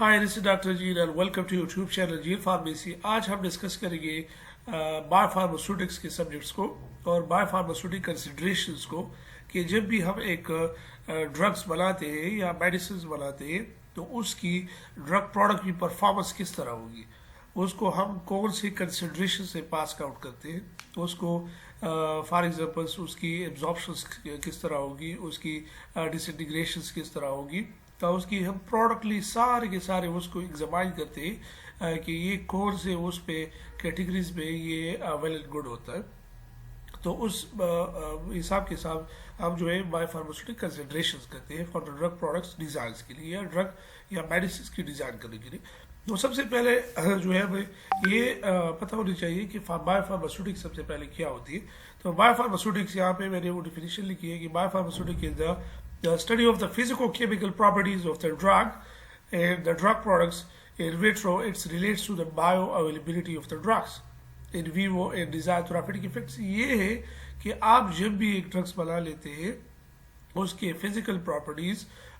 Hi this is doctor जीर and welcome to YouTube channel जीर pharmacy. आज हम डिस्कस करेंगे बायोफार्मास्यूटिक्स के सब्जेक्ट्स को और बायोफार्मास्यूटिक कंसिडरेशंस को कि जब भी हम एक ड्रग्स बनाते हैं या मेडिसिन बनाते हैं तो उसकी ड्रग प्रोडक्ट की परफॉर्मेंस किस तरह होगी, उसको हम कौन सी कंसिडरेशन से पास आउट करते हैं, तो उसको फॉर एग्जांपल उसकी एब्जॉर्प्शन किस तरह होगी, उसकी डिसइंटीग्रेशन किस तरह होगी, तो उसकी हम प्रोडक्टली सारे के सारे उसको एग्जामाइन करते हैं कि ये कौन से उस पे कैटेगरीज में ये वेल एंड गुड होता है। तो उस हिसाब के साथ हम जो है बायोफार्मास्यूटिक कंसिडरेशंस करते हैं for the drug products design के लिए या ड्रग या मेडिसिन की डिजाइन करने के लिए। तो सबसे पहले जो है हमें ये पता होनी चाहिए कि बायोफार्मास्यूटिक सबसे पहले क्या होती है। तो बायोफार्मास्यूटिक्स यहाँ पे मैंने वो डिफिनेशन लिखी है कि बायोफार्मास्यूटिक is the study of the physico-chemical properties of the drug and the drug products in vitro. It relates to the bioavailability of the drugs in vivo and desired therapeutic effects। ये है कि आप जब भी एक ड्रग्स बना लेते हैं उसके फिजिकल प्रॉपर्टीज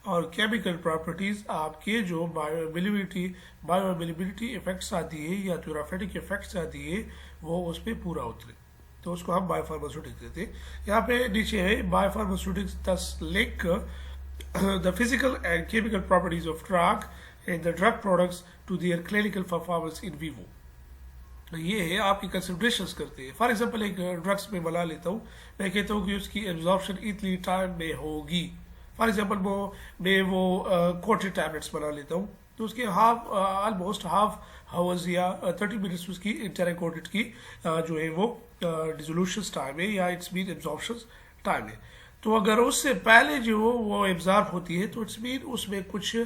और केमिकल प्रॉपर्टीज आपके जो बायोअवेलेबिलिटी इफेक्ट्स आती है या थेरापेटिक इफेक्ट्स आती है वो उस पर पूरा उतरे, तो उसको हम बायोफार्मास्यूटिक्स कहते हैं। यहाँ पे नीचे है बायोफार्मास्यूटिक्स दस link the physical and chemical properties of drug and the drug products to their clinical performance in vivo. ये है आपकी कंसिडरेशंस करते हैं। फॉर एग्जांपल एक ड्रग्स में बना लेता हूँ, मैं कहता हूँ कि उसकी एब्जॉर्प्शन इतनी टाइम में होगी। फॉर एग्जांपल मैं वो कोटेड टैबलेट्स बना लेता हूँ तो उसके ऑलमोस्ट हाफ हावर्स या 30 मिनट्स उसकी इंटेराकोटेड की जो है वो डिसोल्यूशन टाइम है या इट्स मीन एब्जॉर्प्शन टाइम है। तो अगर उससे पहले जो वो एब्जॉर्ब होती है तो इट्स मीन उसमें कुछ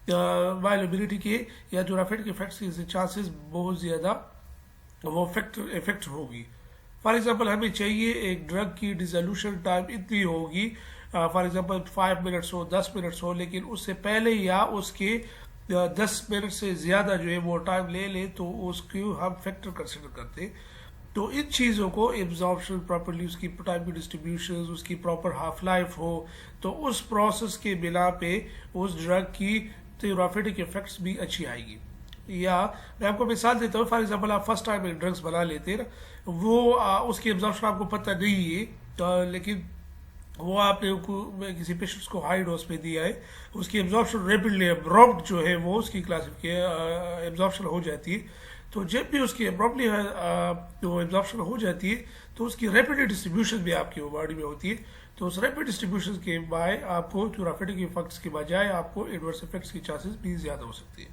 वायलेबिलिटी के या थेरापेटिक इफेक्ट्स के चांसेस बहुत ज़्यादा वो इफेक्ट होगी। फॉर एग्जांपल हमें चाहिए एक ड्रग की डिसोल्यूशन टाइम इतनी होगी, फॉर एग्जांपल 5 मिनट्स हो 10 मिनट्स हो, लेकिन उससे पहले या उसके 10 मिनट से ज़्यादा जो है वो टाइम ले ले तो उसको हम फैक्टर कंसिडर करते हैं। तो इन चीज़ों को एब्जॉर्प्शन प्रॉपरली, उसकी टाइम की डिस्ट्रीब्यूशन, उसकी प्रॉपर हाफ लाइफ हो, तो उस प्रोसेस के बिना पे उस ड्रग की थेरापेटिक इफेक्ट्स भी अच्छी आएगी। या मैं आपको मिसाल देता हूँ, फॉर एग्जांपल आप फर्स्ट टाइम एक ड्रग्स बना लेते हैं ना, वो उसकी एब्जॉर्प्शन आपको पता नहीं है तो, लेकिन वो आपने किसी पेशेंट्स को हाई डोज पे दिया है, उसकी एब्जॉर्प्शन रैपिडली अब्रप्ट जो है वो उसकी क्लासिफिकेशन एब्जॉर्प्शन हो जाती है। तो जब भी उसकी अब्रप्टली जो एब्जॉर्प्शन हो जाती है तो उसकी रैपिड डिस्ट्रीब्यूशन भी आपकी बॉडी में होती है। तो उस रैपिड डिस्ट्रीब्यूशन के बाद आपको थेरापेटिक इफेक्ट्स के बजाय आपको एडवर्स इफेक्ट्स की चांसेस भी ज़्यादा हो सकती है।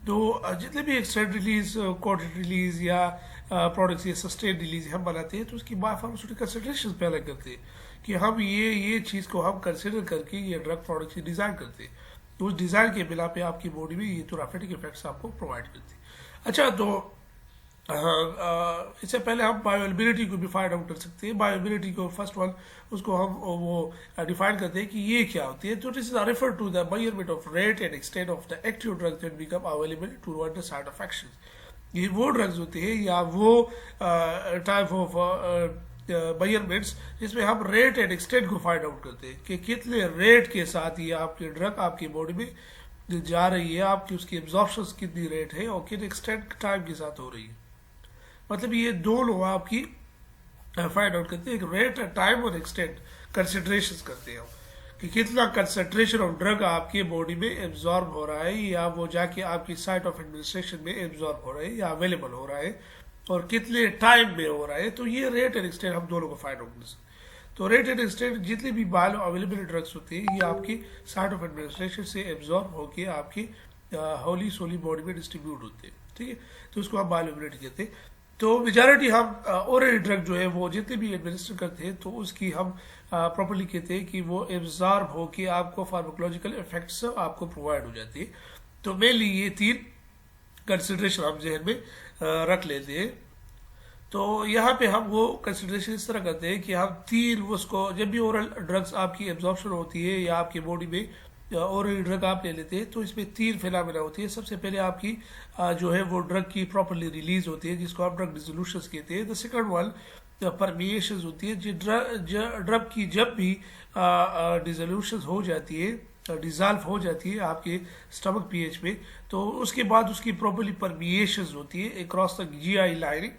तो जितने भी एक्सटेंड रिलीज, क्वार्टर रिलीज या प्रोडक्ट्स या सस्टेन रिलीज हम बनाते हैं तो उसकी बायोफार्मास्यूटिकल कंसिडरेशन पहले करते हैं कि हम ये चीज़ को हम कंसिडर करके ये ड्रग प्रोडक्ट की डिज़ाइन करते हैं। तो उस डिज़ाइन के बिना पे आपकी बॉडी में ये थेरापेटिक इफेक्ट्स आपको प्रोवाइड करती है। अच्छा, तो इससे पहले हम बायोअवेलेबिलिटी को भी फाइंड आउट कर सकते हैं। बायोअवेलेबिलिटी को फर्स्ट वन उसको हम वो डिफाइन करते हैं कि ये क्या होती है। तो this is refer to the measurement of rate and extent of the active drugs that become available to the side of action. ये वो ड्रग्स होते हैं या वो टाइप ऑफ मेजरमेंट्स जिसमें हम रेट एंड एक्सटेंट को फाइंड आउट करते हैं कि कितने रेट के साथ ये आपकी ड्रग आपकी बॉडी में जा रही है, आपकी उसकी एब्जॉर्प्शन कितनी रेट है और कितने एक्सटेंट टाइम के साथ हो रही है। मतलब ये दोनों आपकी फाइंड आउट करते हैं, रेट टाइम और एक्सटेंट कंसिडरेशन करते हैं कि कितना कंसंट्रेशन ऑफ ड्रग आपके बॉडी में एब्जॉर्ब हो रहा है या वो जाके आपकी साइट ऑफ एडमिनिस्ट्रेशन में एब्जॉर्ब हो रहा है या अवेलेबल हो रहा है और कितने टाइम में हो रहा है। तो ये रेट एंड एक्सटेंट हम दोनों को फाइंड आउट कर सकते हैं। तो रेट एंड एक्सटेंट जितनी भी बायो अवेलेबल ड्रग्स होती है ये आपकी साइट ऑफ एडमिनिस्ट्रेशन से एब्जॉर्ब होकर आपकी होली सोली बॉडी में डिस्ट्रीब्यूट होते हैं, ठीक है। तो उसको हम बायो अवेलेबिलिटी कहते हैं। तो मेजॉरिटी हम ओरल ड्रग जो है वो जितने भी एडमिनिस्टर करते हैं तो उसकी हम प्रॉपरली कहते हैं कि वो एब्जॉर्ब होकर आपको फार्माकोलॉजिकल इफेक्ट्स आपको प्रोवाइड हो जाती है। तो मेनली ये 3 कंसिडरेशन हम जहन में रख लेते हैं। तो यहाँ पे हम वो कंसिडरेशन इस तरह करते हैं कि हम 3 उसको, जब भी ओरल ड्रग्स आपकी एब्जॉर्प्शन होती है या आपकी बॉडी में ओरल ड्रग आप ले लेते हैं तो इसमें 3 फिनोमेना होती है। सबसे पहले आपकी जो है वो ड्रग की प्रॉपरली रिलीज होती है जिसको आप ड्रग डिसोल्यूशन कहते हैं। द सेकंड वन परमिएशन होती है, ड्रग की जब भी डिसोल्यूशन हो जाती है डिज़ाल्व हो जाती है आपके स्टमक पीएच में, तो उसके बाद उसकी प्रॉपर्ली परमिएशन होती है अक्रॉस द जीआई लाइनिंग।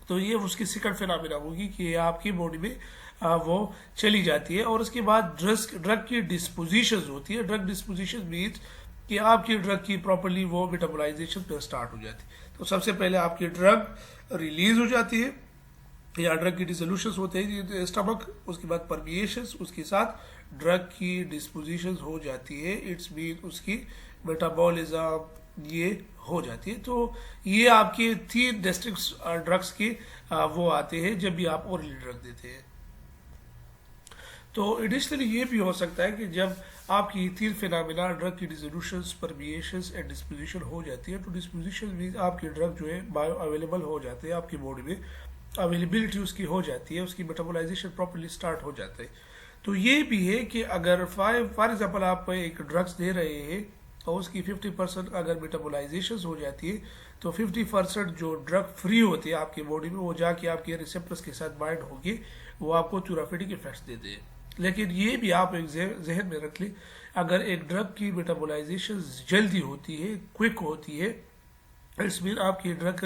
तो ये उसकी सेकंड फिनोमेना होगी कि आपकी बॉडी में वो चली जाती है। और उसके बाद ड्रग की डिस्पोजिशन होती है। ड्रग डिस्पोजिशन मीन्स कि आपकी ड्रग की प्रॉपर्ली वो मेटाबोलाइजेशन पे स्टार्ट हो जाती है। तो सबसे पहले आपकी ड्रग रिलीज हो जाती है या ड्रग की डिसोल्यूशन होते हैं स्टमक, उसके बाद परमिएशन, उसके साथ ड्रग की डिस्पोजिशन हो जाती है। इट्स मीन उसकी मेटाबॉलिज्म ये हो जाती है। तो ये आपके 3 डिस्ट्रिक्ट ड्रग्स के वो आते हैं जब भी आप ओरली ड्रग देते हैं। तो एडिशनली ये भी हो सकता है कि जब आपकी 3 फिनोमेना ड्रग की डिसोल्यूशन, परमिएशन एंड डिस्पोजिशन हो जाती है, तो डिस्पोजिशन मीन आपकी ड्रग जो है बायो अवेलेबल हो जाते हैं आपकी बॉडी में, अवेलेबिलिटी उसकी हो जाती है, उसकी मेटाबोलाइजेशन प्रॉपर्ली स्टार्ट हो जाता है। तो ये भी है कि अगर फॉर एग्जाम्पल आप एक ड्रग्स दे रहे हैं और उसकी 50% अगर मेटाबोलाइजेशन हो जाती है, तो 50% जो ड्रग फ्री होती है आपकी बॉडी में वो जाके आपके रिसेप्टर्स के साथ बाइंड होगी, वो आपको थेराप्यूटिक इफेक्ट्स देते हैं। लेकिन ये भी आप एक जहन में रख लें, अगर एक ड्रग की मेटाबोलाइजेशन जल्दी होती है, क्विक होती है, इट्स मीन आपकी ड्रग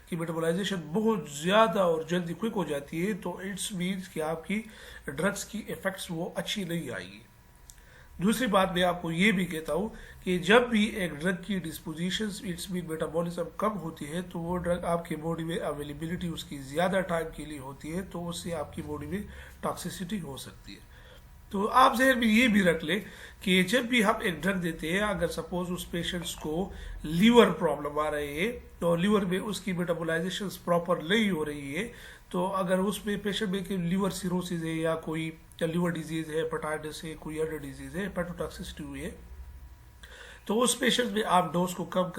की मेटाबोलाइजेशन बहुत ज़्यादा और जल्दी क्विक हो जाती है, तो इट्स मीन्स कि आपकी ड्रग्स की इफेक्ट्स वो अच्छी नहीं आएगी। दूसरी बात मैं आपको ये भी कहता हूँ कि जब भी एक ड्रग की डिस्पोजिशन, इट्स मीन मेटाबॉलिज्म कम होती है, तो वो ड्रग आपकी बॉडी में अवेलेबिलिटी उसकी ज़्यादा टाइम के लिए होती है, तो उससे आपकी बॉडी में टॉक्सिसिटी हो सकती है। तो आप जहन में ये भी रख ले कि जब भी हम एक ड्रग देते हैं, अगर सपोज उस पेशेंट्स को लीवर प्रॉब्लम आ रही है, तो लीवर में उसकी मेटाबोलाइजेशन प्रॉपर नहीं हो रही है, तो अगर उसमें पेशेंट में कि लीवर सिरोसिस है या कोई लीवर डिजीज है, हेपेटाइटिस है, कोई अदर डिजीज है, हेपेटोटॉक्सिसिटी हुई है, तो उस पेशेंट में आप डोज को कम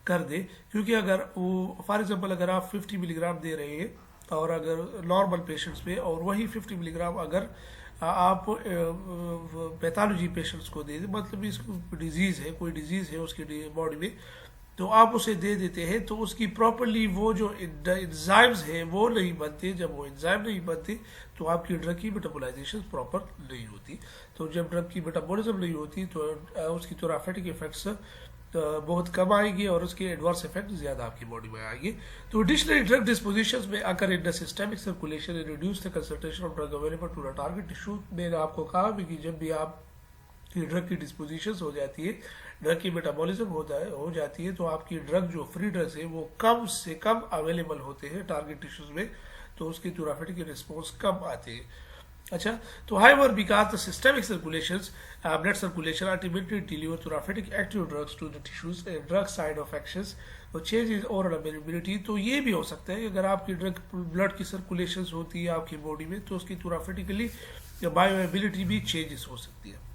कर दे। क्योंकि अगर वो फॉर एग्जांपल अगर आप 50 मिलीग्राम दे रहे हैं और अगर नॉर्मल पेशेंट्स में, और वही 50 मिलीग्राम अगर आप पैथोलॉजी पेशेंट्स को दे दें, मतलब इसको डिजीज़ है, कोई डिजीज़ है उसकी बॉडी में, तो आप उसे दे देते हैं, तो उसकी प्रॉपर्ली वो जो एंजाइम्स है वो नहीं बनते। जब वो एंजाइम नहीं बनते तो आपकी ड्रग की मेटाबोलाइजेशन प्रॉपर नहीं होती। तो जब ड्रग की मेटाबॉलिज्म नहीं होती तो उसकी थेराप्यूटिक इफेक्ट्स बहुत कम आएंगे और उसके एडवर्स इफेक्ट ज़्यादा आपकी बॉडी में आएंगे। तो एडिशनली ड्रग डिस्पोजिशन में अगर in the systemic circulation reduce the concentration of drug available to the target tissue, मैंने आपको कहा भी कि जब भी आप ड्रग की डिस्पोजिशन हो जाती है, ड्रग की मेटाबॉलिज्म हो जाती है, तो आपकी ड्रग जो फ्री ड्रग्स है वो कम से कम अवेलेबल होते हैं टारगेट टिश्यूज में, तो उसकी थेराप्यूटिक रिस्पॉन्स कम आते हैं। अच्छा, तो however because the systemic circulations blood circulation ultimately deliver therapeutic active drugs to the tissues and drug side of actions और चेंज इज ओवरऑल अवेलेबिलिटी। तो ये भी हो सकता है कि अगर आपकी ड्रग ब्लड की सर्कुलेशन होती है आपकी बॉडी में, तो उसकी थेराप्यूटिकली बायोएबिलिटी भी चेंजेस हो सकती है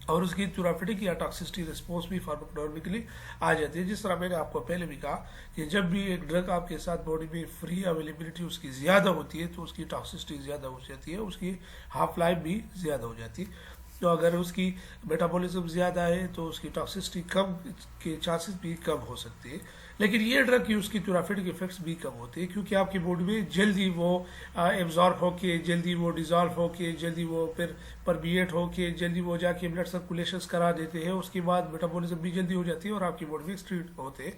और उसकी थेराप्यूटिक या टॉक्सिसिटी रिस्पॉन्स भी फार्माकोडॉर्मिकली आ जाती है। जिस तरह मैंने आपको पहले भी कहा कि जब भी एक ड्रग आपके साथ बॉडी में फ्री अवेलेबिलिटी उसकी ज़्यादा होती है, तो उसकी टॉक्सिसिटी ज़्यादा हो जाती है, उसकी हाफ लाइफ भी ज़्यादा हो जाती है। तो अगर उसकी मेटाबॉलिज्म ज़्यादा है तो उसकी टॉक्सिसिटी कम के चांसेस भी कम हो सकते हैं। लेकिन ये ड्रग की उसकी थेराप्यूटिक इफेक्ट्स भी कम होते हैं, क्योंकि आपकी बॉडी में जल्दी वो एब्जॉर्ब होके, जल्दी वो डिजॉल्व होके, जल्दी वो फिर परमिएट होके, जल्दी वो जाके ब्लड सर्कुलेशन करा देते हैं। उसके बाद मेटाबॉलिज्म भी जल्दी हो जाती है और आपकी बॉडी में एक्सक्रीट होते हैं।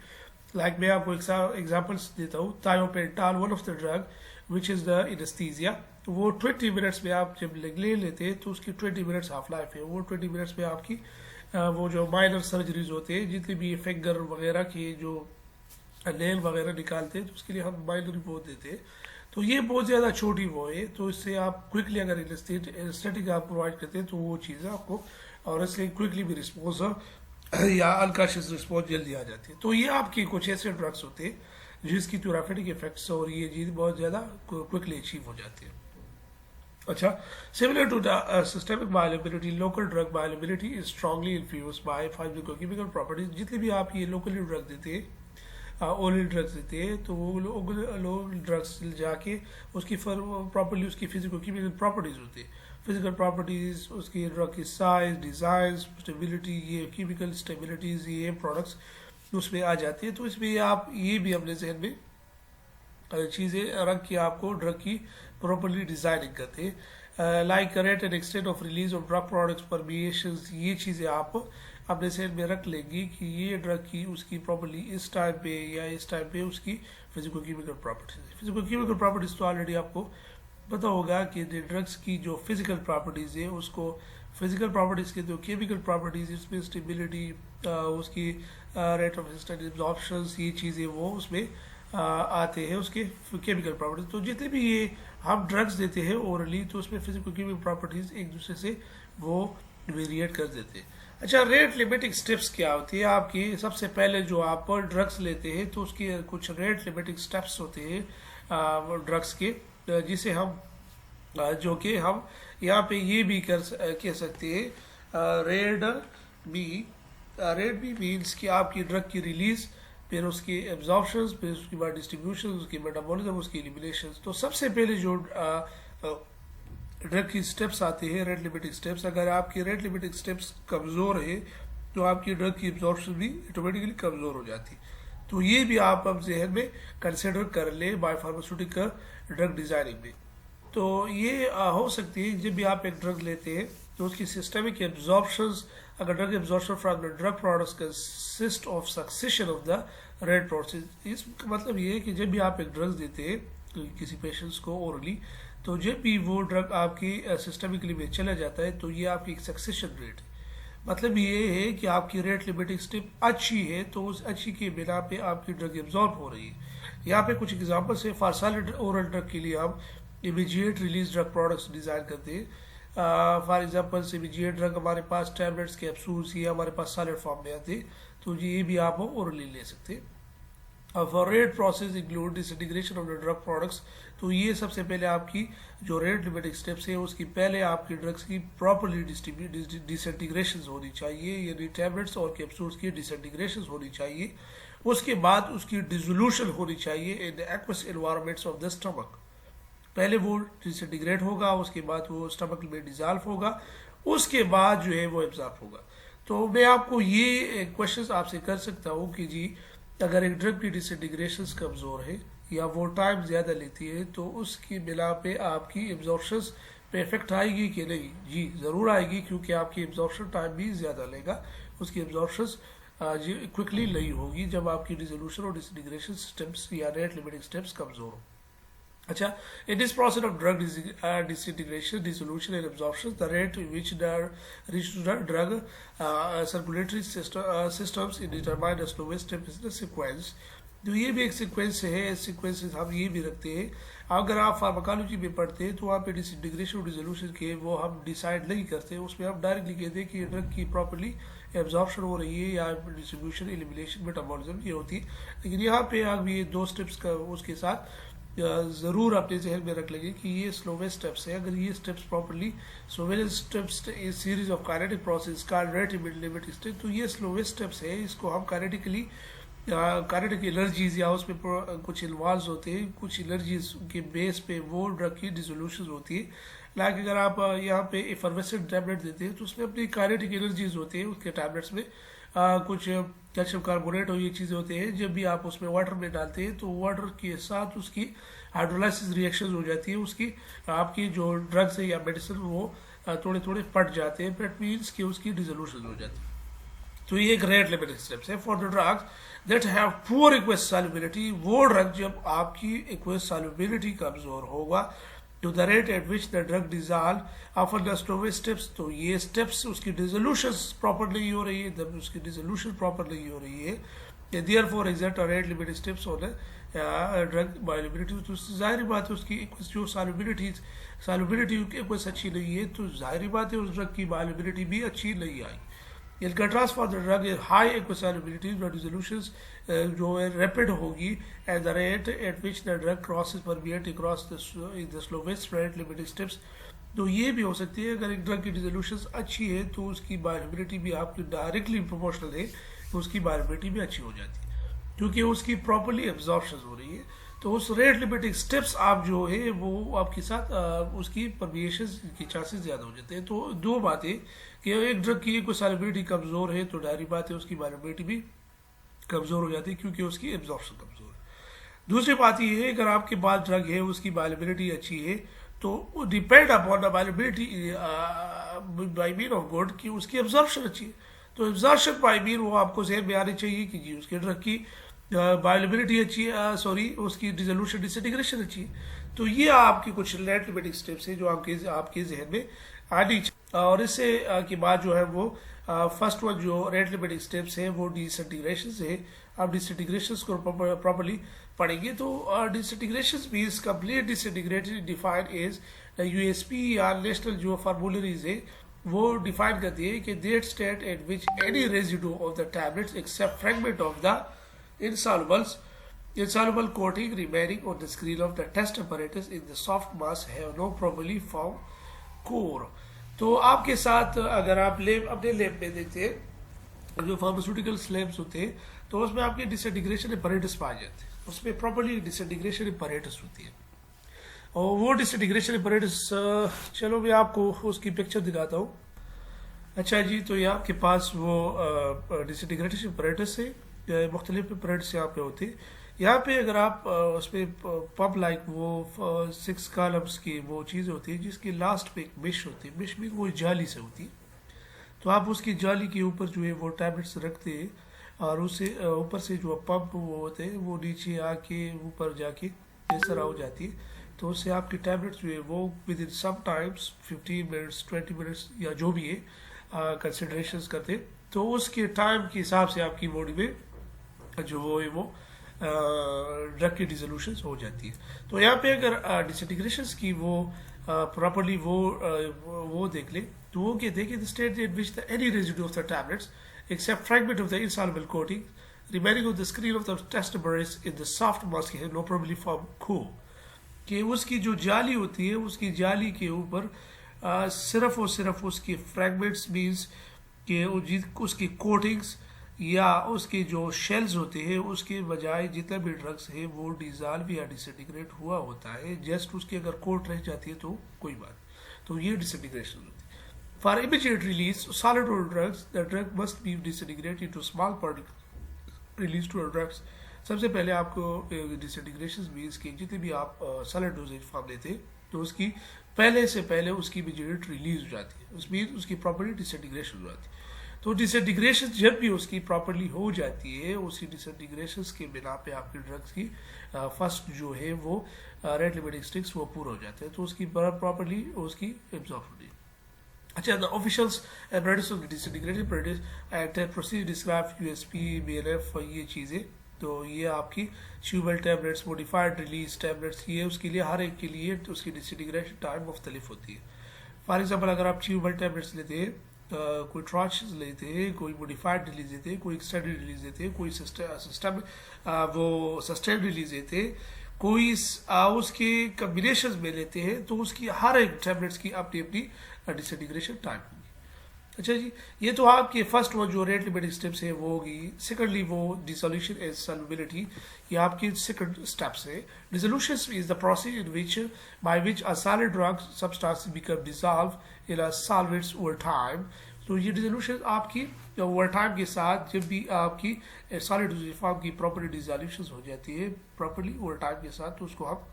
लाइक मैं आपको एग्जाम्पल्स देता हूँ। Thiopental, one of the drug which is the anaesthesia, वो 20 मिनट्स में आप जब ले लेते हैं तो उसकी 20 मिनट्स हाफ लाइफ है। वो 20 मिनट्स में आपकी वो जो माइनर सर्जरीज होते हैं, जितने भी फिंगर वगैरह की जो नेल वगैरह निकालते हैं, तो उसके लिए हम माइनर वो देते हैं। तो ये बहुत ज़्यादा छोटी वो है, तो इससे आप क्विकली अगर एनेस्थेटिक आप प्रोवाइड करते हैं तो वो चीज़ें आपको और इससे क्विकली भी रिस्पॉन्स या अनकॉन्शियस रिस्पॉन्स जल्दी आ जाती है। तो ये आपके कुछ ऐसे ड्रग्स होते हैं जिसकी थेराप्यूटिक इफेक्ट्स और ये चीज़ बहुत ज़्यादा क्विकली अचीव हो जाती है। अच्छा, similar to the systemic bioavailability, local drug bioavailability is strongly influenced by pharmacochemical properties. जितने भी आप ये लोकली ड्रग देते हैं, ओरल ड्रग्स देते हैं, तो वो लोग ड्रग्स जाके उसकी प्रॉपर्ली उसकी फिजिकल केमिकल प्रॉपर्टीज होती है। फिजिकल प्रॉपर्टीज, उसकी ड्रग की साइज, डिज़ाइन, स्टेबिलिटी, ये केमिकल स्टेबिलिटीज, ये प्रोडक्ट्स उसमें आ जाती है। तो इसमें आप ये भी अपने जहन में चीज़ें रख के आपको ड्रग की प्रॉपर्ली डिज़ाइनिंग करते हैं। Like rate and extent of release of drug products permeations, ये चीज़ें आप अपने सेट में रख लेंगी कि ये ड्रग की उसकी प्रॉपर्ली इस टाइम पे या इस टाइम पे उसकी physico chemical properties. Physico chemical properties तो ऑलरेडी आपको पता होगा कि ड्रग्स की जो फिजिकल प्रॉपर्टीज है उसको फिजिकल प्रॉपर्टीज के जो केमिकल प्रॉपर्टीज, इसमें स्टेबिलिटी, उसकी रेट ऑफ इंस्टेंट एब्जॉर्प्शन, ये चीज़ें वो उसमें आते हैं उसके केमिकल प्रॉपर्टीज। तो जितने भी ये हम ड्रग्स देते हैं ओरली, तो उसमें फिजिकल केमिकल प्रॉपर्टीज एक दूसरे से वो वेरिएट कर देते हैं। अच्छा, रेट लिमिटिंग स्टेप्स क्या होती है आपकी? सबसे पहले जो आप ड्रग्स लेते हैं तो उसके कुछ रेट लिमिटिंग स्टेप्स होते हैं ड्रग्स के, जिसे हम जो कि हम यहाँ पे ये भी कह सकते हैं रेट बी मीन्स कि आपकी ड्रग की रिलीज, फिर उसकी एब्जॉर्प्शन, फिर उसके बाद डिस्ट्रीब्यूशन, उसकी मेटाबॉलिज्म, उसकी एलिमिनेशन। तो सबसे पहले जो ड्रग की स्टेप्स आते हैं रेट लिमिटिंग स्टेप्स, अगर आपकी रेट लिमिटिंग स्टेप्स कमज़ोर है तो आपकी ड्रग की एब्जॉर्प्शन भी ऑटोमेटिकली कमज़ोर हो जाती है। तो ये भी आप अब जहन में कंसिडर कर ले बायोफार्मास्यूटिकल ड्रग डिज़ाइनिंग में। तो ये हो सकती है जब भी आप एक ड्रग लेते हैं तो उसकी सिस्टमिक एब्जॉर्प्शंस, अगर drug absorption from the drug products consist of succession of the rate process. इसका मतलब ये है कि जब भी आप एक ड्रग देते हैं किसी पेशेंट्स को ओरली, तो जब भी वो ड्रग आपकी सिस्टमिकली में चला जाता है तो ये आपकी एक सक्सेशन रेट है। मतलब ये है कि आपकी रेट लिमिटिंग स्टेप अच्छी है तो उस अच्छी के बिना पे आपकी ड्रग एब्जॉर्ब हो रही है। यहाँ पे कुछ एग्जांपल्स है। फॉर सॉलिड ओरल ड्रग के लिए हम immediate release drug products design करते हैं। फॉर एग्जांपल इमीजिएट ड्रग हमारे पास टैबलेट्स, कैप्सूल्स, ये हमारे पास सॉलिड फॉर्म में आते हैं, तो ये भी आप ओरली ले सकते हैं। For rate process include disintegration of the drug products, तो ये सबसे पहले आपकी जो रेट लिमिटिंग स्टेप्स है उसकी पहले आपकी ड्रग्स की प्रॉपरली डिसइंटीग्रेशन होनी चाहिए, यानी टैबलेट्स और कैप्सूल्स की डिसइंटीग्रेशन होनी चाहिए। उसके बाद उसकी डिसोल्यूशन होनी चाहिए in the aqueous environments of the stomach. पहले वो डिसइंटीग्रेट होगा, उसके बाद वो स्टमक में डिजॉल्व होगा, उसके बाद जो है वो एब्जॉर्ब होगा। तो मैं आपको ये क्वेश्चन आपसे कर सकता हूँ कि जी अगर एक ड्रग की डिसइंटीग्रेशन कमज़ोर है या वो टाइम ज़्यादा लेती है तो उसकी बिना पे आपकी एब्जॉर्प्शन पे इफेक्ट आएगी कि नहीं? जी ज़रूर आएगी, क्योंकि आपकी एब्जॉर्प्शन टाइम भी ज़्यादा लेगा, उसकी एब्जॉर्प्शन क्विकली नहीं होगी जब आपकी डिसोल्यूशन और डिसइंटीग्रेशन स्टेप्स या रेट लिमिटिंग स्टेप्स कमज़ोर हो। अच्छा, in this process of drug disintegration, dissolution and absorption, the rate in which the reach to the drug circulatory systems is determined as slowest step is the sequence। तो ये भी एक sequence है। Sequence हम ये भी रखते हैं। अगर आप फार्माकोलॉजी में पढ़ते हैं तो वहाँ पे डिसइंटीग्रेशन और डिसोल्यूशन के वो हम डिसाइड नहीं करते, उसमें हम डायरेक्टली कहते हैं कि ड्रग की प्रॉपर्ली एब्जॉर्प्शन हो रही है या डिस्ट्रीब्यूशन, एलिमिनेशन, मेटाबॉलिज्म ये होती है। लेकिन यहाँ पे आप ये दो स्टेप्स का उसके साथ ज़रूर अपने जहन में रख लेंगे कि ये स्लोवेस्ट स्टेप्स है। अगर ये स्टेप्स प्रॉपर्ली स्लोवेस्ट स्टेप्स इस सीरीज ऑफ काइनेटिक प्रोसेस का रेट लिमिटिंग स्टेप, तो ये स्लोवेस्ट स्टेप्स है। इसको हम काइनेटिकली काइनेटिक एनर्जीज या उसमें कुछ इन्वॉल्व होते हैं, कुछ एनर्जीज के बेस पे वो ड्रग की डिसोल्यूशन होती है। लाइक अगर आप यहाँ पे एफर्वेसेंट टैबलेट देते हैं तो उसमें अपनी काइनेटिक एनर्जीज होती है उसके टैबलेट्स में। कुछ कैल्शियम कार्बोनेट और ये चीज़ें होते हैं, जब भी आप उसमें वाटर में डालते हैं तो वाटर के साथ उसकी हाइड्रोलाइसिस रिएक्शन हो जाती है, उसकी आपकी जो ड्रग्स है या मेडिसिन वो थोड़े थोड़े पट जाते हैं, दैट मीन्स कि उसकी डिसोल्यूशन हो जाती है। तो ये एक रेट लिमिटिंग स्टेप्स है for the drugs that have poor aqueous solubility. वो ड्रग जब आपकी एक्वस सॉल्युबिलिटी कमजोर होगा to the rate at which the drug dissolve after the slowest steps, तो ये steps उसकी डिसोल्यूशन प्रॉपर नहीं हो रही है, जब उसकी डिसोल्यूशन प्रॉपर नहीं हो रही है, therefore exert a rate limiting steps on drug बायोलिबिलिटी। तो जाहिर बात है उसकी जो सॉल्युबिलिटी कुछ अच्छी नहीं है, तो जाहिर बात है उस ड्रग की बायोलिबिलिटी भी अच्छी नहीं आई। In contrast for the drug high aqueous solubility, blood resolutions जो है rapid होगी at the rate at which the drug crosses permeate across the slowest rate limiting steps। तो ये भी हो सकती है अगर एक ड्रग की डिसोल्यूशन अच्छी है तो उसकी बायोलिबिलिटी भी आपकी डायरेक्टली प्रोपोर्शनल है, तो उसकी बायोलिबिलिटी भी अच्छी हो जाती है क्योंकि उसकी प्रॉपरली एब्जॉर्प्शन हो रही है। तो उस रेट लिमिटिंग स्टेप्स आप जो है वो आपके साथ उसकी परमिएशन के चांसेस ज़्यादा हो जाते हैं। तो दो बातें कि एक ड्रग की कोई सॉल्युबिलिटी कमज़ोर है तो डायरी बात है उसकी बायोलिबिलिटी भी कमज़ोर हो जाती है क्योंकि उसकी एब्जॉर्प्शन कमज़ोर है। दूसरी बात ये है अगर आपके पास ड्रग है उसकी बायोलिबिलिटी अच्छी है तो वो depend upon availability by mean of good कि उसकी एब्जॉर्प्शन अच्छी है। तो एब्जॉर्प्शन बाई मीन वो आपको जहन में आनी चाहिए कि जी उसके ड्रग की बायोलिबिलिटी अच्छी है, सॉरी उसकी डिसोल्यूशन डिसइंटीग्रेशन अच्छी है। तो ये आपकी कुछ रेट लिमिटिंग स्टेप्स है जो आपके जहन में आनी चाहिए। और इससे के बाद जो है वो फर्स्ट वन जो रेट लिमिटिंग स्टेप्स है वो डिसइंटीग्रेशन है। आप डिसइंटीग्रेशन को प्रॉपर्ली पढ़ेंगे तो disintegration means complete disintegrated defined as USP या नेशनल जो फार्मूलरीज है वो डिफाइन करती है कि that state at which any residue of the tablets except fragment of the insoluble coating remaining on the screen of the test apparatus in the soft mass have no properly formed core। तो आपके साथ अगर आप अपने lab में देखते हैं जो फार्मास्यूटिकल्स लैब्स होते हैं तो उसमें आपके डिसइंटीग्रेशन अपैरेटस पाए जाते हैं, उसमें प्रॉपर्ली डिसइंटीग्रेशन अपैरेटस होती है। और वो डिसइंटीग्रेशन अपैरेटस चलो मैं आपको उसकी पिक्चर दिखाता हूँ। अच्छा जी, तो ये आपके पास वो डिसइंटीग्रेशन अपैरेटस है, मुख्तलिफ अपैरेटस यहाँ पे होते हैं। यहाँ पे अगर आप उसमें पब लाइक वो 6 कॉलम्स की वो चीज़ होती है जिसकी लास्ट पे एक मिश होती है, मिश भी वो जाली से होती है। तो आप उसकी जाली के ऊपर जो है वो टैबलेट्स रखते हैं और उससे ऊपर से जो पब वो होते हैं वो नीचे आके ऊपर जाके इस तरह हो जाती है। तो उससे आपकी टैबलेट्स जो है वो within some times 15 minutes 20 minutes या जो भी है कंसिडरेशंस करते हैं। तो उसके टाइम के हिसाब से आपकी बॉडी में जो वो है वो ड्रग की डिसोल्यूशन हो जाती है। तो यहाँ पे अगर डिसइंटीग्रेशन की वो प्रॉपर्ली वो देख ले तो वो कहते हैं कि the state at which the any residue of the tablets except fragment of the insoluble coating remaining of the screen of the test apparatus in the soft mask है नो प्रॉपर्ली फॉर्म खो, कि उसकी जो जाली होती है उसकी जाली के ऊपर सिर्फ और सिर्फ उसकी फ्रैगमेंट्स मीन्स कि उसकी कोटिंग्स या उसके जो शेल्स होते हैं उसके बजाय जितना भी ड्रग्स है वो डिजॉल्व या डिसइंटीग्रेट हुआ होता है। जस्ट उसकी अगर कोट रह जाती है तो कोई बात, तो ये डिसइंटीग्रेशन होती है। For immediate release solid drugs the drug must be disintegrate into small particle release to drugs. सबसे पहले आपको डिसइंटीग्रेशन मीन्स के जितने भी आप सॉलिड डोजेज फॉर्म लेते हैं तो उसकी पहले उसकी इमीडिएट रिलीज हो जाती है, उसमें उसकी प्रॉपर्ली डिसइंटीग्रेशन हो जाती है। तो डिसइंटीग्रेशन जब भी उसकी प्रॉपर्ली हो जाती है उसी डिसइंटीग्रेशन के बिना पे आपकी ड्रग्स की फर्स्ट जो है वो रेट लिमिटिंग स्टिक्स वो पूरा हो जाते हैं, तो उसकी प्रॉपर्ली उसकी एब्जॉर्ब होती है। अच्छा, the officials apparatus of disintegrated apparatus and procedure describe USP BLF ये चीज़ें। तो ये आपकी च्यूबल टैबलेट्स मॉडिफाइड रिलीज टैबलेट्स ये उसके लिए हर एक के लिए उसकी डिसइंटीग्रेशन टाइम मुख्तलिफ होती है। फॉर एग्जाम्पल अगर आप च्यूबल टैबलेट्स लेते हैं कोई ट्रॉच लेते हैं, कोई मॉडिफाइड रिलीज देते हैं, कोई एक्सटेंडेड रिलीज देते हैं, कोई सिस्टम वो सस्टेन रिलीज देते हैं, कोई उसके कम्बिनेशन में लेते हैं, तो उसकी हर एक टैबलेट्स की अपनी अपनी डिसइंटीग्रेशन टाइम होगी। अच्छा जी, ये तो आपके फर्स्ट वो जो रेट लिमिटिंग स्टेप्स है वो होगी। सेकेंडली वो डिसोल्यूशन एंड सॉल्युबिलिटी, ये आपकी सेकंड स्टेप्स है। Dissolution is the process in which by which a solid drug substance become dissolve in a solvents over time. तो ये डिसोल्यूशन आपकी ओवर टाइम के साथ जब भी आपकी सॉलिड फॉर्म की प्रॉपर्ली डिसोल्यूशन हो जाती है प्रॉपर्ली ओवर टाइम के साथ, तो उसको आप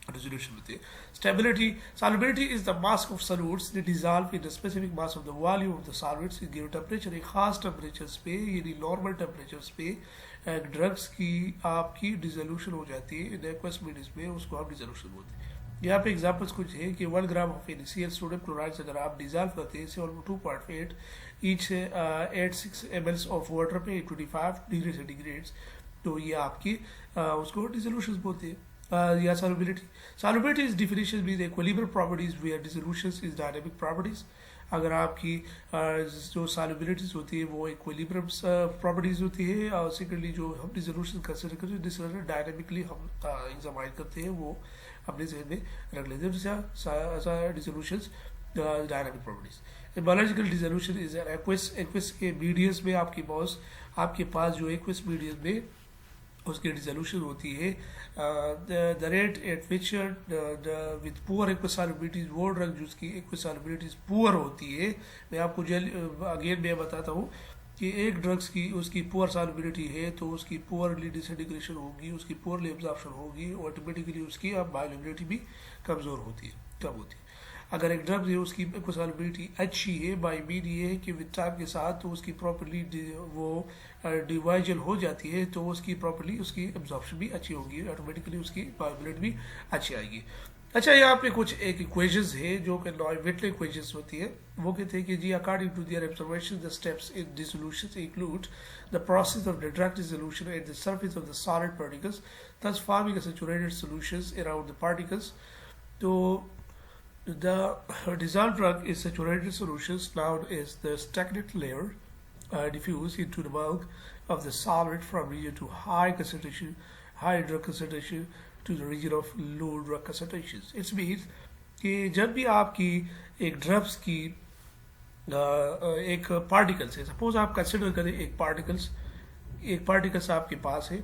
resolution with it. Stability, solubility is the mass of solutes they dissolve in the specific mass of the volume of the solvents in given temperature। एक खास temperatures पे यानी normal temperatures पे ड्रग्स की आपकी डिसोल्यूशन हो जाती है इन एक्वस मीडियम में, उसको आप डिसोल्यूशन बोलते हैं। यहाँ पे एग्जांपल्स कुछ है कि 1 gram of NaCl sodium chloride अगर आप डिजॉल्व करते हैं 2.8 ईच 86 ml ऑफ वाटर पे 25 डिग्री सेंटीग्रेड, तो ये आपकी उसको डिसोल्यूशन बोलते हैं। या solubility is definition with equilibrium properties where dissolution is dynamic properties। अगर आपकी जो solubilities होती है वो equilibrium properties होती है, और सेकेंडली जो हम डिसोल्यूशन कंसिडर करते हैं डिसोल्यूशन डायनामिकली हम एग्जामाइन करते हैं वो अपने जहन में रख लेते हैं। जैसे dissolution dynamic properties. Biological dissolution is aqueous के मीडियम्स में आपके पास जो एक्वस मीडियम में उसकी डिसोल्यूशन होती है the rate at which with poor aqueous solubilities वो ड्रग जिसकी एक्वस सॉल्युबिलिटीज पुअर होती है। मैं आपको अगेन मैं बताता हूँ कि एक ड्रग्स की उसकी पुअर सॉल्युबिलिटी है तो उसकी पुअरली डिसइंटीग्रेशन होगी, उसकी पुअरली एब्जॉर्प्शन होगी, ऑटोमेटिकली उसकी अब बायोअवेलेबिलिटी भी कमज़ोर होती है। कम होती है। अगर एक ड्रग है उसकी इक्वसॉल्बिलिटी अच्छी है, बाई मीन ये है कि विद टाइम के साथ तो उसकी प्रॉपर्ली वो डिवाइजल हो जाती है, तो उसकी प्रॉपर्ली उसकी एब्जॉर्प्शन भी अच्छी होगी, ऑटोमेटिकली उसकी बायोबिलिटी भी अच्छी आएगी। अच्छा, यहाँ पे कुछ एक इक्वेशंस है जो कि नॉइवेटल इक्वेशंस होती है। वो कहते हैं कि जी according to their observation the steps in dissolution include the process of the drug dissolution at the surface of the solid particles, thus forming a saturated solutions around the particles. So the dissolved drug is saturated solutions known as the stagnant layer diffuse into the bulk of the solid from region to high drug concentration to the region of low drug concentrations. It means कि जब भी आपकी एक drugs की एक particles है, suppose आप consider करें एक पार्टिकल्स आपके पास है,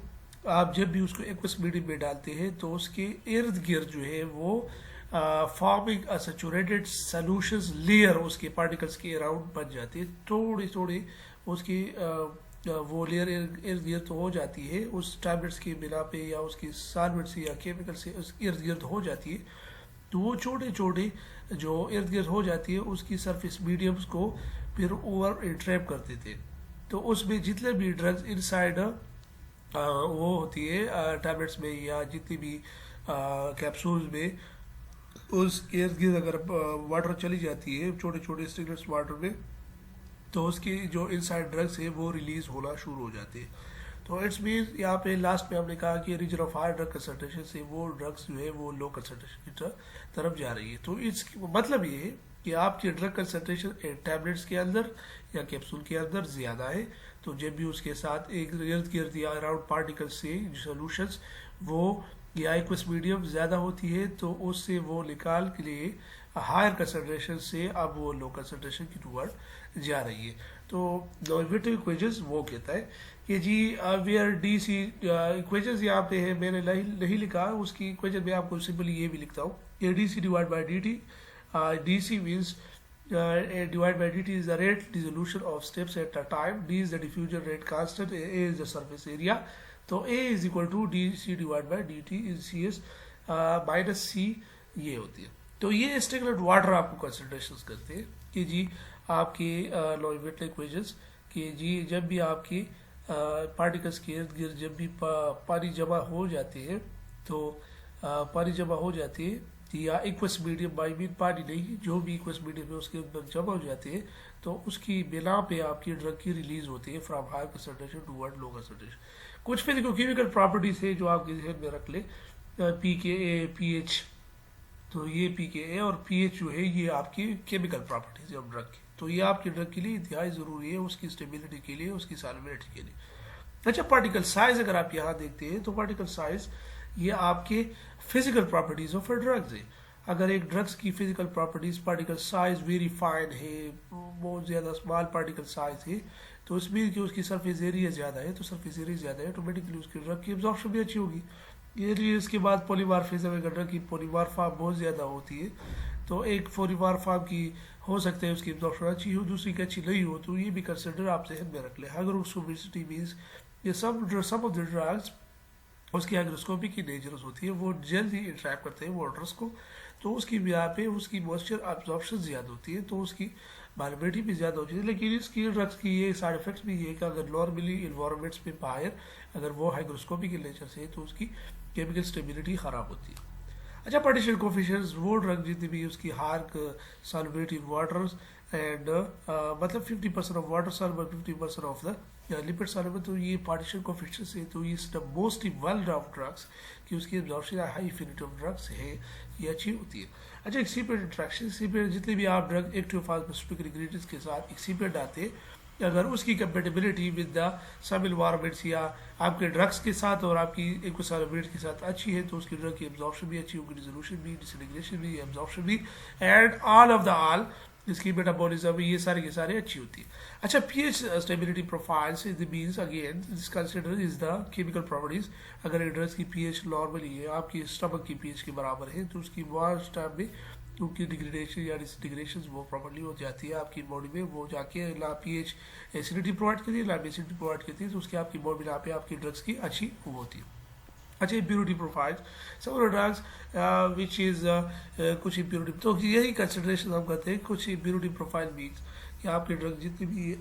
आप जब भी उसको एक्वस मीडियम में डालते हैं तो उसके इर्द गिर्द जो है वो forming a saturated solutions layer उसके पार्टिकल्स के अराउंड बन जाती है। थोड़ी थोड़ी उसकी वो लेयर इर्द गिर्द तो हो जाती है उस टैबलेट्स की बिना पे या उसकी सॉल्वेंट से या केमिकल से उस इर्द गिर्द हो जाती है। तो वो छोटे छोटे जो इर्द गिर्द हो जाती है उसकी सरफेस मीडियम्स को फिर ओवर इंट्रैप कर देते हैं। तो उसमें जितने भी ड्रग्स इनसाइड वो होती है टैबलेट्स में या जितनी भी कैप्सूल्स में, उस इर्द गिर्द अगर वाटर चली जाती है छोटे छोटे स्टिग्लेट्स वाटर में, तो उसकी जो इनसाइड ड्रग्स है वो रिलीज होना शुरू हो जाते हैं। तो इट्स मीन यहाँ पे लास्ट में हमने कहा कि reason of high drug concentration से वो ड्रग्स जो है वो लो कंसंट्रेशन की तरफ जा रही है। तो इसका मतलब ये है कि आपकी ड्रग कंसंट्रेशन टैबलेट्स के अंदर या कैप्सूल के अंदर ज़्यादा है, तो जब भी उसके साथ एक इर्द गिर्द या अराउंड पार्टिकल्स से सॉल्यूशंस वो या एक्वस मीडियम ज़्यादा होती है, तो उससे वो निकाल के लिए हायर कंसंट्रेशन से अब वो लो कंसंट्रेशन की टूवर्ड जा रही है। तो नॉइवेटल इक्वेशंस वो कहता है कि जी वेयर डी सी इक्वेशंस यहाँ पे है, मैंने नहीं लिखा, उसकी इक्वेशन में आपको सिंपली ये भी लिखता हूँ, a d c divide by d t, d c means divided by dt is the rate dissolution of steps at a time, d is the diffusion rate constant, a is the surface area. तो a is equal to dc divided by dt is cs minus c ये होती है। तो ये stagnant water आपको consideration करते हैं कि जी आपके नॉइवेटल इक्वेशंस कि जी जब भी आपकी पार्टिकल्स के इर्द गिर्द जब भी पानी जमा हो जाते हैं, तो पानी जमा हो जाती है या इक्वस मीडियम बाई मीन पानी नहीं, जो भी इक्वस मीडियम में उसके अंदर जमा हो जाते हैं, तो उसकी बिना पे आपकी ड्रग की रिलीज होती है from high concentration toward low concentration. कुछ फिजिको केमिकल प्रॉपर्टीज है जो आपके ध्यान में रख ले, pKa, pH, तो ये pKa और pH जो है ये आपकी केमिकल प्रॉपर्टीज है ड्रग की, तो ये आपकी ड्रग के लिए इंतहाई ज़रूरी है उसकी स्टेबिलिटी के लिए, उसकी सॉल्युबिलिटी के लिए। अच्छा, पार्टिकल साइज अगर आप यहाँ देखते हैं तो पार्टिकल साइज ये आपके फिजिकल प्रॉपर्टीज ऑफ ड्रग्स है। अगर एक ड्रग्स की physical properties particle size very fine है, बहुत ज़्यादा स्मॉल पार्टिकल साइज है, तो इसमें कि उसकी सरफेस एरिया ज़्यादा है, तो सरफेस एरिया ज़्यादा है ऑटोमेटिकली उसकी ड्रग की एब्जॉर्प्शन भी अच्छी होगी। ये इसके बाद पॉलीमॉर्फिज्म, अगर ड्रग की पॉलीमॉर फॉर्म बहुत ज़्यादा होती है तो एक पॉलीमॉर फॉर्म की हो सकता है उसकी एब्जॉर्प्शन अच्छी हो, दूसरी की अच्छी नहीं हो, तो ये भी कंसिडर आप जहन में रख लें। हाइग्रोस्कोपिसिटी मीन्स ये सब ऑफ द ड्रग्स उसकी हाइग्रोस्कोपी की डेंजरस होती है, वो जल्दी इंट्रैप करते हैं वाटर्स को, तो उसकी बिना पे उसकी मॉइस्चर एब्जॉर्प्शन ज़्यादा होती है, तो उसकी बायोबिलिटी भी ज़्यादा होती है। लेकिन इसकी ड्रग्स की ये साइड इफेक्ट्स भी है कि अगर नॉर्मली इन्वायरमेंट्स में बाहर अगर वो हाइग्रोस्कोपी के नेचर से है तो उसकी केमिकल स्टेबिलिटी ख़राब होती है। अच्छा, पार्टिशन कोफिशिएंट्स वो ड्रग जितनी भी उसकी हार्ड सॉल्युबिलिटी वाटर्स एंड मतलब 50% of water soluble 50% of the lipid soluble, तो ये पार्टिशन कोफिशिएंट्स है, तो ये the most well of drugs कि उसकी absorption high affinity of drugs है ये अच्छी होती है। अच्छा, एक्सीपिएंट इंट्रैक्शन, एक्सीपिएंट जितने भी आप ड्रग एक्टिव फार्मास्यूटिकल इंग्रेडिएंट्स के साथ एक्सीपिएंट आते हैं, अगर उसकी compatibility with the sub environments या आपके ड्रग्स के साथ और आपकी इक्विसॉल्युबिलिटी के साथ अच्छी है, तो उसकी ड्रग की एब्जॉर्प्शन भी अच्छी होगी, डिसोल्यूशन भी, डिसइंटीग्रेशन भी, एब्जॉर्प्शन भी, and all of the all इसकी मेटाबॉलिज्म ये सारे के सारे अच्छी होती है। अच्छा, pH stability profiles is the means again this consider is the chemical properties. अगर एक ड्रग्स की पीएच नॉर्मली है आपकी स्टमक की पीएच के बराबर है, तो उसकी वास्ट टाइम में उनकी डिग्रेडेशन या डिसइंटीग्रेशन वो प्रॉपर्ली हो जाती है आपकी बॉडी में, वो जाके ला पीएच एसिडिटी प्रोवाइड करती है, ला एसिडिटी प्रोवाइड करती है, तो उसके आपकी बॉडी में पे आपकी ड्रग्स की अच्छी वो होती है। अच्छा, impurity profile, some drugs which is कुछ इम्प्योरिटी, तो यही कंसिडरेशन हम करते हैं। कुछ इम्प्योरिटी प्रोफाइल मीन्स कि आपके ड्रग जितनी भी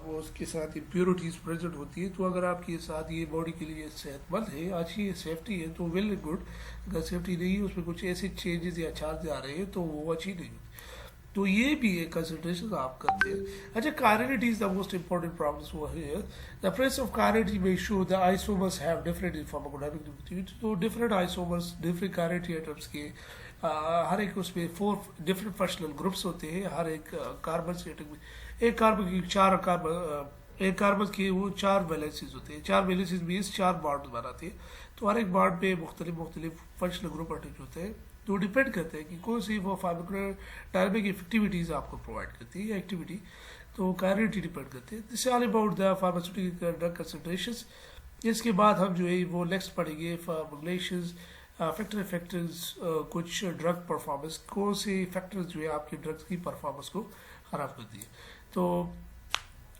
वो उसके साथ इम्प्योरिटीज़ प्रेजेंट होती है, तो अगर आपके साथ ये बॉडी के लिए सेहतमंद है, अच्छी सेफ्टी है, तो वेल गुड। अगर सेफ्टी नहीं है, उसमें कुछ ऐसे चेंजेस या चार्ज आ रहे हैं, तो वो अच्छी नहीं होती। तो ये भी एक कंसिडरेशन आप करते हैं। अच्छा, chirality is the most important problems over here. The presence of chirality may show the isomers have different pharmacodynamic activity. तो different isomers, different chirality atoms के हर एक उसमें 4 different functional groups होते हैं। हर एक कार्बन से एटम में एक कार्बन की 4 कार्बन, एक कार्बन के वो 4 वैलेंसीज होते हैं। 4 वैलेंसीज मीन्स 4 बॉन्ड बनाते हैं। तो हर एक बॉन्ड पे मुख्तलिफ फंक्शनल ग्रुप अटैच होते हैं। तो डिपेंड करते हैं कि कौन सी वो फार्माकोडायनामिक एक्टिविटीज़ आपको प्रोवाइड करती है एक्टिविटी। तो chirality डिपेंड करते हैं। This all about the pharmaceutical drug concentrations. इसके बाद हम जो है वो नेक्स्ट पढ़ेंगे फॉर्मुलेशंस, फैक्टर्स, कुछ ड्रग परफॉर्मेंस, कौन से फैक्टर्स जो है आपके ड्रग्स की परफॉर्मेंस को ख़राब करती है। तो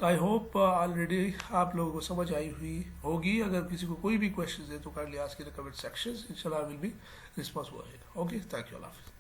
आई होप ऑलरेडी आप लोगों को समझ आई हुई होगी। अगर किसी को कोई भी क्वेश्चन है तो kindly ask in the comment section, इंशाल्लाह विल बी रिस्पॉन्स हुआ है। ओके, थैंक यू, अल्लाह हाफिज़।